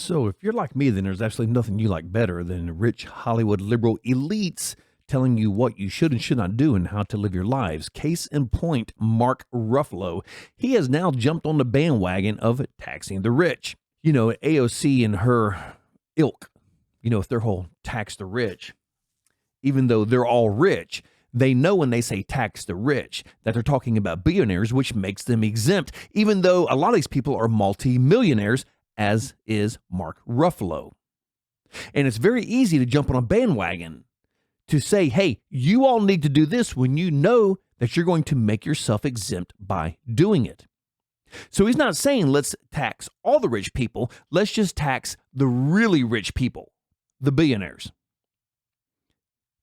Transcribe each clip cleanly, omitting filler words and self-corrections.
So, if you're like me, then there's absolutely nothing you like better than rich Hollywood liberal elites telling you what you should and should not do and how to live your lives. Case in point, Mark Ruffalo. He has now jumped on the bandwagon of taxing the rich. You know, AOC and her ilk, if their whole tax the rich, even though they're all rich, they know when they say tax the rich that they're talking about billionaires, which makes them exempt, even though a lot of these people are multi-millionaires, as is Mark Ruffalo. And it's very easy to jump on a bandwagon to say, hey, you all need to do this when you know that you're going to make yourself exempt by doing it. So he's not saying let's tax all the rich people. Let's just tax the really rich people, the billionaires.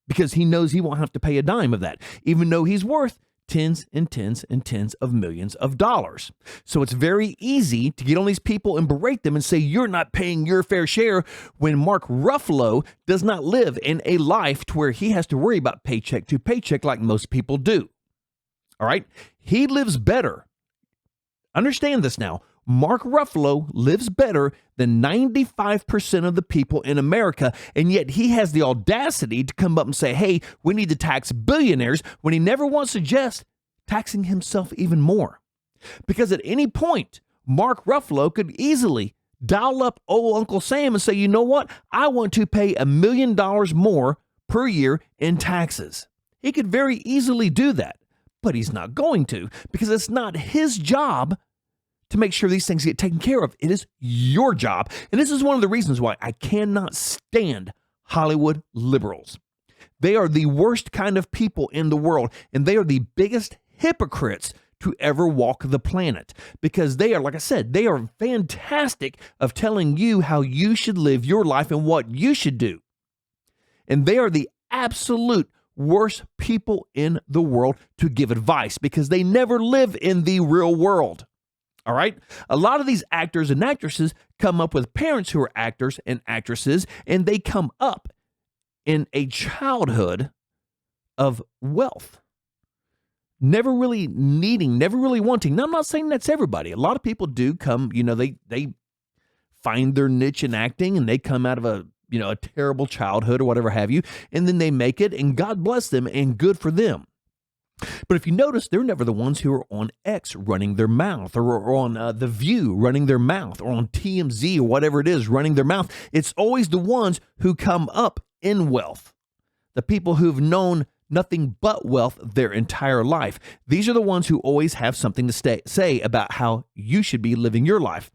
Because he knows he won't have to pay a dime of that, even though he's worth tens and tens and tens of millions of dollars. So it's very easy to get on these people and berate them and say, you're not paying your fair share, when Mark Ruffalo does not live in a life to where he has to worry about paycheck to paycheck like most people do. All right? He lives better. Understand this now. Mark Ruffalo lives better than 95% of the people in America, and yet he has the audacity to come up and say, hey, we need to tax billionaires, when he never once suggests taxing himself even more. Because at any point, Mark Ruffalo could easily dial up old Uncle Sam and say, you know what? I want to pay $1 million more per year in taxes. He could very easily do that, but he's not going to, because it's not his job to make sure these things get taken care of. It is your job. And this is one of the reasons why I cannot stand Hollywood liberals. They are the worst kind of people in the world, and they are the biggest hypocrites to ever walk the planet, because they are, like I said, they are fantastic of telling you how you should live your life and what you should do. And they are the absolute worst people in the world to give advice, because they never live in the real world. All right. A lot of these actors and actresses come up with parents who are actors and actresses, and they come up in a childhood of wealth, never really needing, never really wanting. Now, I'm not saying that's everybody. A lot of people do come, they find their niche in acting, and they come out of a terrible childhood or whatever have you, and then they make it, and God bless them and good for them. But if you notice, they're never the ones who are on X running their mouth, or on The View running their mouth, or on TMZ or whatever it is running their mouth. It's always the ones who come up in wealth, the people who've known nothing but wealth their entire life. These are the ones who always have something to say about how you should be living your life.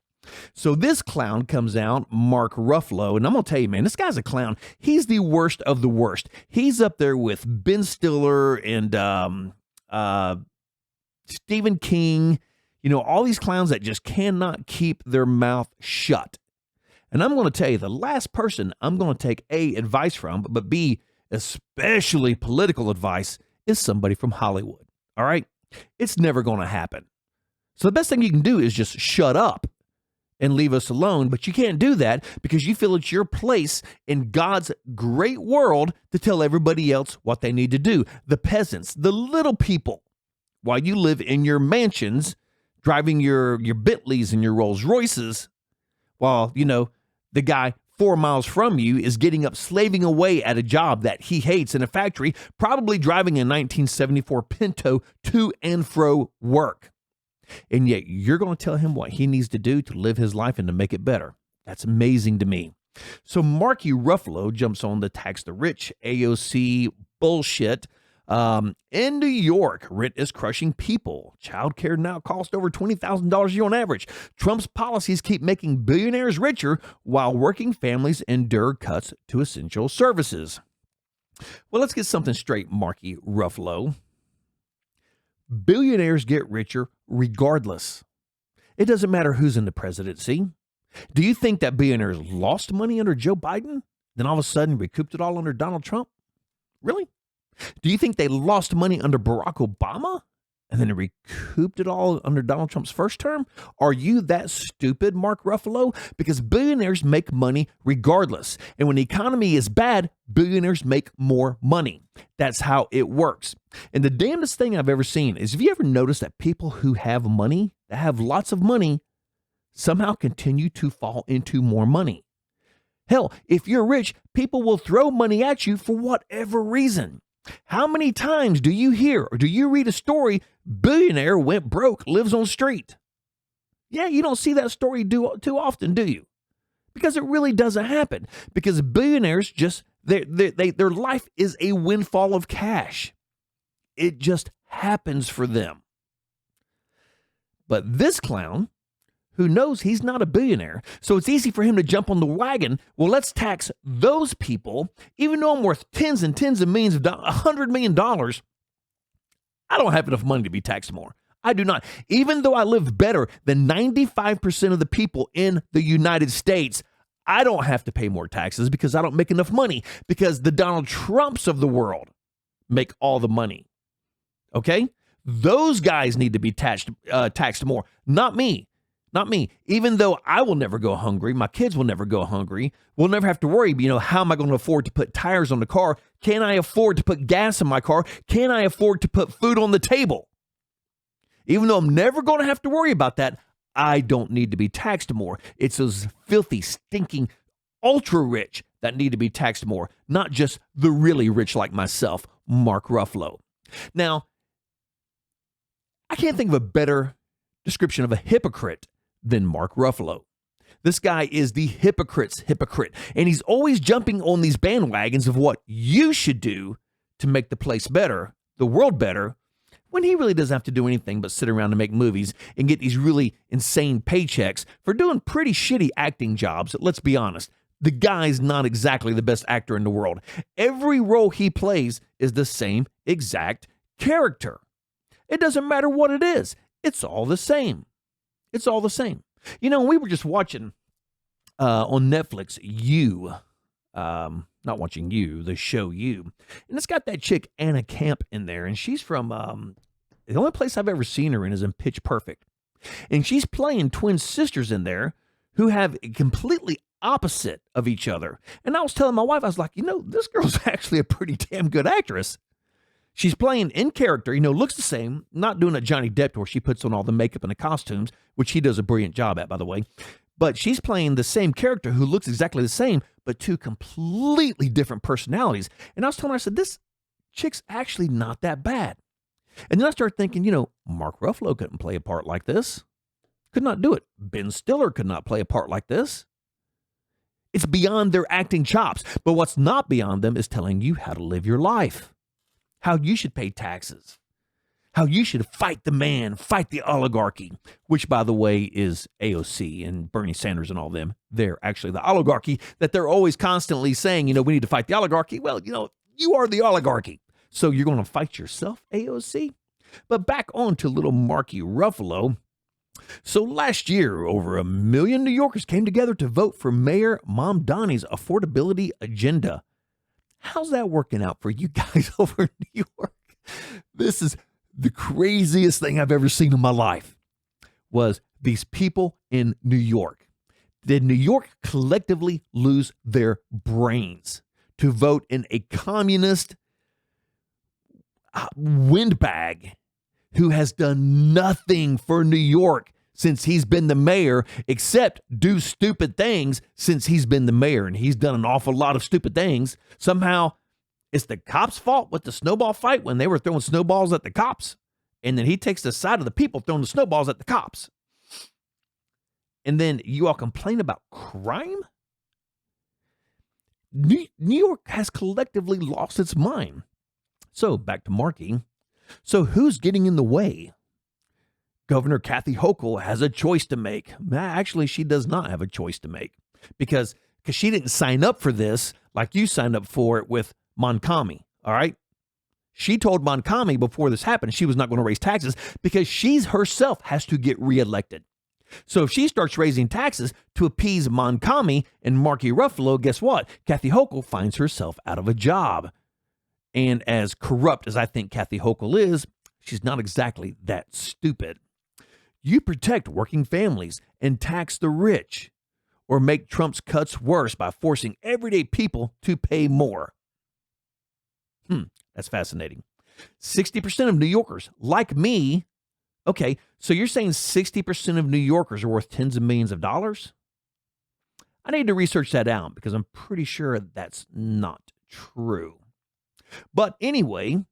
So this clown comes out, Mark Ruffalo, and I'm going to tell you, man, this guy's a clown. He's the worst of the worst. He's up there with Ben Stiller and Stephen King, all these clowns that just cannot keep their mouth shut. And I'm going to tell you, the last person I'm going to take A, advice from, but B, especially political advice, is somebody from Hollywood. All right? It's never going to happen. So the best thing you can do is just shut up and leave us alone. But you can't do that, because you feel it's your place in God's great world to tell everybody else what they need to do. The peasants, the little people, while you live in your mansions, driving your Bentleys and your Rolls Royces, while, the guy 4 miles from you is getting up, slaving away at a job that he hates in a factory, probably driving a 1974 Pinto to and fro work. And yet you're going to tell him what he needs to do to live his life and to make it better. That's amazing to me. So Marky Ruffalo jumps on the tax the rich AOC bullshit. In New York, rent is crushing people. Childcare now costs over $20,000 a year on average. Trump's policies keep making billionaires richer while working families endure cuts to essential services. Well, let's get something straight, Marky Ruffalo. Billionaires get richer regardless. It doesn't matter who's in the presidency. Do you think that billionaires lost money under Joe Biden, then all of a sudden recouped it all under Donald Trump? Really? Do you think they lost money under Barack Obama and then they recouped it all under Donald Trump's first term? Are you that stupid, Mark Ruffalo? Because billionaires make money regardless. And when the economy is bad, billionaires make more money. That's how it works. And the damnedest thing I've ever seen is, have you ever noticed that people who have money, that have lots of money, somehow continue to fall into more money. Hell, if you're rich, people will throw money at you for whatever reason. How many times do you hear or do you read a story, billionaire went broke, lives on the street? Yeah, you don't see that story too often, do you? Because it really doesn't happen. Because billionaires just, their life is a windfall of cash. It just happens for them. But this clown, who knows he's not a billionaire, so it's easy for him to jump on the wagon. Well, let's tax those people, even though I'm worth tens and tens of millions of dollars, $100 million. I don't have enough money to be taxed more. I do not. Even though I live better than 95% of the people in the United States, I don't have to pay more taxes because I don't make enough money, because the Donald Trumps of the world make all the money. Okay? Those guys need to be taxed more, not me. Not me. Even though I will never go hungry, my kids will never go hungry. We'll never have to worry, how am I going to afford to put tires on the car? Can I afford to put gas in my car? Can I afford to put food on the table? Even though I'm never going to have to worry about that, I don't need to be taxed more. It's those filthy, stinking, ultra rich that need to be taxed more, not just the really rich like myself, Mark Ruffalo. Now, I can't think of a better description of a hypocrite than Mark Ruffalo. This guy is the hypocrite's hypocrite, and he's always jumping on these bandwagons of what you should do to make the place better, the world better, when he really doesn't have to do anything but sit around and make movies and get these really insane paychecks for doing pretty shitty acting jobs. Let's be honest. The guy's not exactly the best actor in the world. Every role he plays is the same exact character. It doesn't matter what it is. It's all the same. It's all the same. We were just watching on Netflix, not watching You, the show You. And it's got that chick, Anna Camp, in there. And she's from, the only place I've ever seen her in is in Pitch Perfect. And she's playing twin sisters in there who have completely opposite of each other. And I was telling my wife, I was like, this girl's actually a pretty damn good actress. She's playing in character, looks the same, not doing a Johnny Depp where she puts on all the makeup and the costumes, which he does a brilliant job at, by the way. But she's playing the same character who looks exactly the same, but two completely different personalities. And I was telling her, I said, this chick's actually not that bad. And then I started thinking, Mark Ruffalo couldn't play a part like this. Could not do it. Ben Stiller could not play a part like this. It's beyond their acting chops. But what's not beyond them is telling you how to live your life. How you should pay taxes, how you should fight the man, fight the oligarchy, which, by the way, is AOC and Bernie Sanders and all them. They're actually the oligarchy that they're always constantly saying, we need to fight the oligarchy. Well, you are the oligarchy. So you're going to fight yourself, AOC? But back on to little Marky Ruffalo. So last year, over 1 million New Yorkers came together to vote for Mayor Mamdani's affordability agenda. How's that working out for you guys over in New York? This is the craziest thing I've ever seen in my life, was these people in New York. Did New York collectively lose their brains to vote in a communist windbag who has done nothing for New York since he's been the mayor, except do stupid things since he's been the mayor, and he's done an awful lot of stupid things. Somehow it's the cops' fault with the snowball fight when they were throwing snowballs at the cops. And then he takes the side of the people throwing the snowballs at the cops. And then you all complain about crime? New York has collectively lost its mind. So back to Marky. So who's getting in the way? Governor Kathy Hochul has a choice to make. Actually, she does not have a choice to make because she didn't sign up for this like you signed up for it with Montcalm. All right. She told Montcalm before this happened she was not going to raise taxes because she herself has to get reelected. So if she starts raising taxes to appease Montcalm and Marky Ruffalo, guess what? Kathy Hochul finds herself out of a job. And as corrupt as I think Kathy Hochul is, she's not exactly that stupid. You protect working families and tax the rich, or make Trump's cuts worse by forcing everyday people to pay more. That's fascinating. 60% of New Yorkers, like me, Okay, so you're saying 60% of New Yorkers are worth tens of millions of dollars? I need to research that out because I'm pretty sure that's not true. But anyway,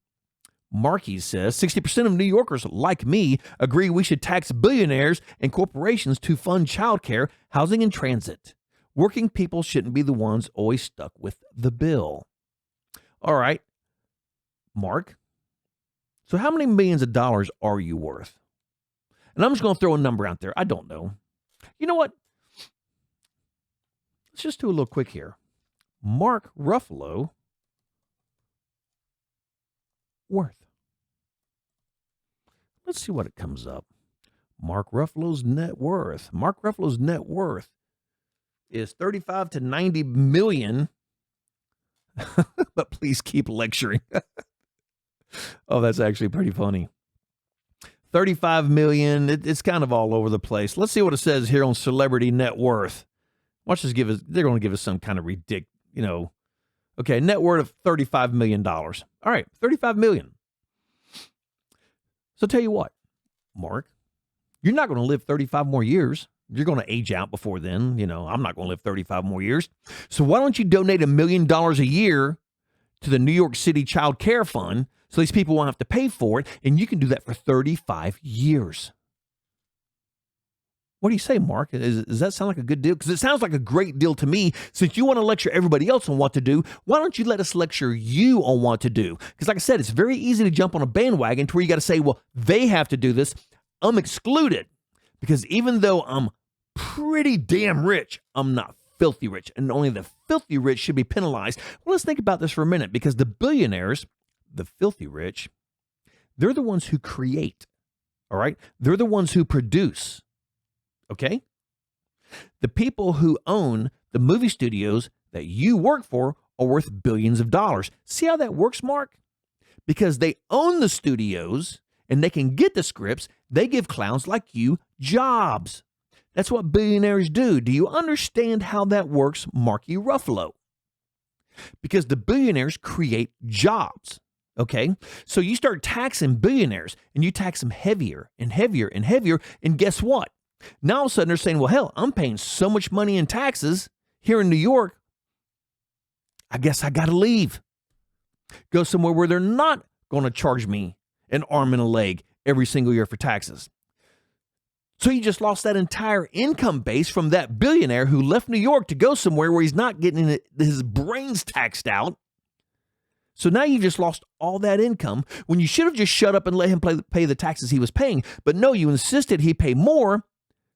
Markey says 60% of New Yorkers, like me, agree we should tax billionaires and corporations to fund childcare, housing, and transit. Working people shouldn't be the ones always stuck with the bill. All right, Mark. So how many millions of dollars are you worth? And I'm just going to throw a number out there. I don't know. You know what? Let's just do a little quick here. Mark Ruffalo worth. Let's see what it comes up. Mark Ruffalo's net worth. Mark Ruffalo's net worth is 35 to 90 million. But please keep lecturing. Oh, that's actually pretty funny. 35 million. It's kind of all over the place. Let's see what it says here on celebrity net worth. Watch this give us, they're going to give us some kind of ridiculous, okay, net worth of $35 million. All right, 35 million. So tell you what, Mark, you're not going to live 35 more years. You're going to age out before then. I'm not going to live 35 more years. So why don't you donate $1 million a year to the New York City Child Care Fund so these people won't have to pay for it, and you can do that for 35 years. What do you say, Mark? Does that sound like a good deal? Because it sounds like a great deal to me. Since you want to lecture everybody else on what to do, why don't you let us lecture you on what to do? Because like I said, it's very easy to jump on a bandwagon to where you got to say, well, they have to do this. I'm excluded. Because even though I'm pretty damn rich, I'm not filthy rich. And only the filthy rich should be penalized. Well, let's think about this for a minute. Because the billionaires, the filthy rich, they're the ones who create. All right? They're the ones who produce. Okay? The people who own the movie studios that you work for are worth billions of dollars. See how that works, Mark? Because they own the studios and they can get the scripts. They give clowns like you jobs. That's what billionaires do. Do you understand how that works, Marky Ruffalo? Because the billionaires create jobs. Okay? So you start taxing billionaires and you tax them heavier and heavier and heavier. And guess what? Now all of a sudden they're saying, well, hell, I'm paying so much money in taxes here in New York. I guess I got to leave. Go somewhere where they're not going to charge me an arm and a leg every single year for taxes. So you just lost that entire income base from that billionaire who left New York to go somewhere where he's not getting his brains taxed out. So now you've just lost all that income when you should have just shut up and let him pay the taxes he was paying. But no, you insisted he pay more.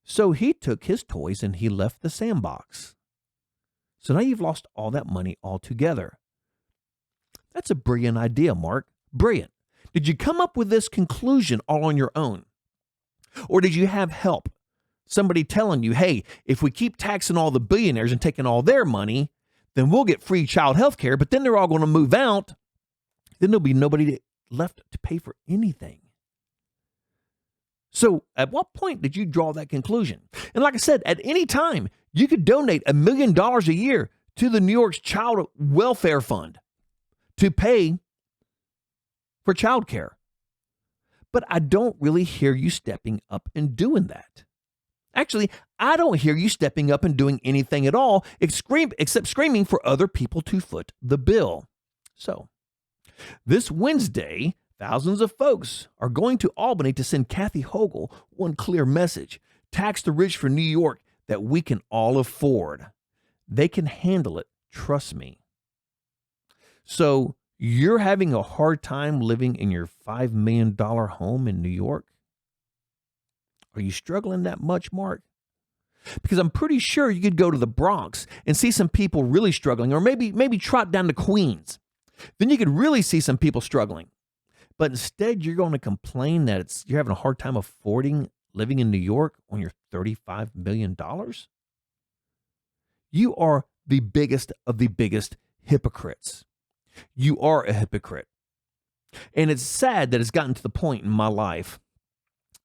So he took his toys and he left the sandbox. So now you've lost all that money altogether. That's a brilliant idea, Mark. Brilliant. Did you come up with this conclusion all on your own? Or did you have help? Somebody telling you, hey, if we keep taxing all the billionaires and taking all their money, then we'll get free child health care, but then they're all going to move out. Then there'll be nobody left to pay for anything. So at what point did you draw that conclusion? And like I said, at any time, you could donate $1 million a year to the New York's Child Welfare Fund to pay for child care. But I don't really hear you stepping up and doing that. Actually, I don't hear you stepping up and doing anything at all except screaming for other people to foot the bill. So, this Wednesday, thousands of folks are going to Albany to send Kathy Hochul one clear message. Tax the rich for New York that we can all afford. They can handle it, trust me. So, you're having a hard time living in your $5 million home in New York? Are you struggling that much, Mark? Because I'm pretty sure you could go to the Bronx and see some people really struggling, or maybe trot down to Queens. Then you could really see some people struggling. But instead, you're going to complain that you're having a hard time affording living in New York on your $35 million? You are the biggest of the biggest hypocrites. You are a hypocrite. And it's sad that it's gotten to the point in my life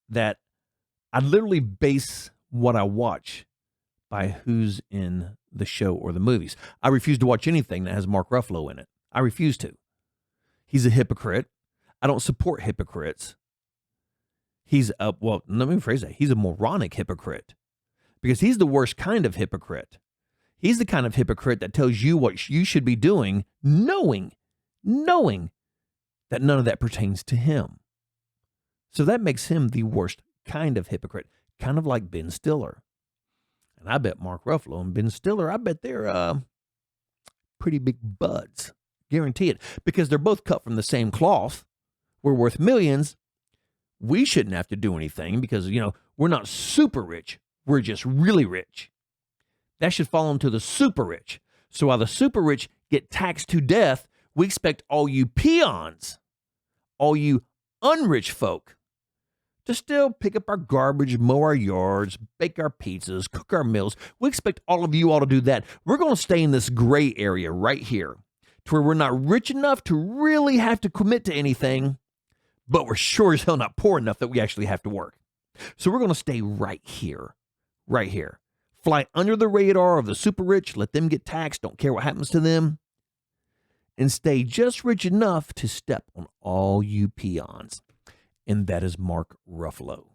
that I literally base what I watch by who's in the show or the movies. I refuse to watch anything that has Mark Ruffalo in it. I refuse to. He's a hypocrite. I don't support hypocrites. Well, let me rephrase that. He's a moronic hypocrite because he's the worst kind of hypocrite. He's the kind of hypocrite that tells you what you should be doing, knowing that none of that pertains to him. So that makes him the worst kind of hypocrite, kind of like Ben Stiller. And I bet Mark Ruffalo and Ben Stiller, I bet they're pretty big buds. Guarantee it. Because they're both cut from the same cloth. We're worth millions. We shouldn't have to do anything because, we're not super rich. We're just really rich. That should fall into the super rich. So while the super rich get taxed to death, we expect all you peons, all you unrich folk, to still pick up our garbage, mow our yards, bake our pizzas, cook our meals. We expect all of you all to do that. We're going to stay in this gray area right here to where we're not rich enough to really have to commit to anything, but we're sure as hell not poor enough that we actually have to work. So we're going to stay right here. Fly under the radar of the super rich, let them get taxed, don't care what happens to them, and stay just rich enough to step on all you peons. And that is Mark Ruffalo.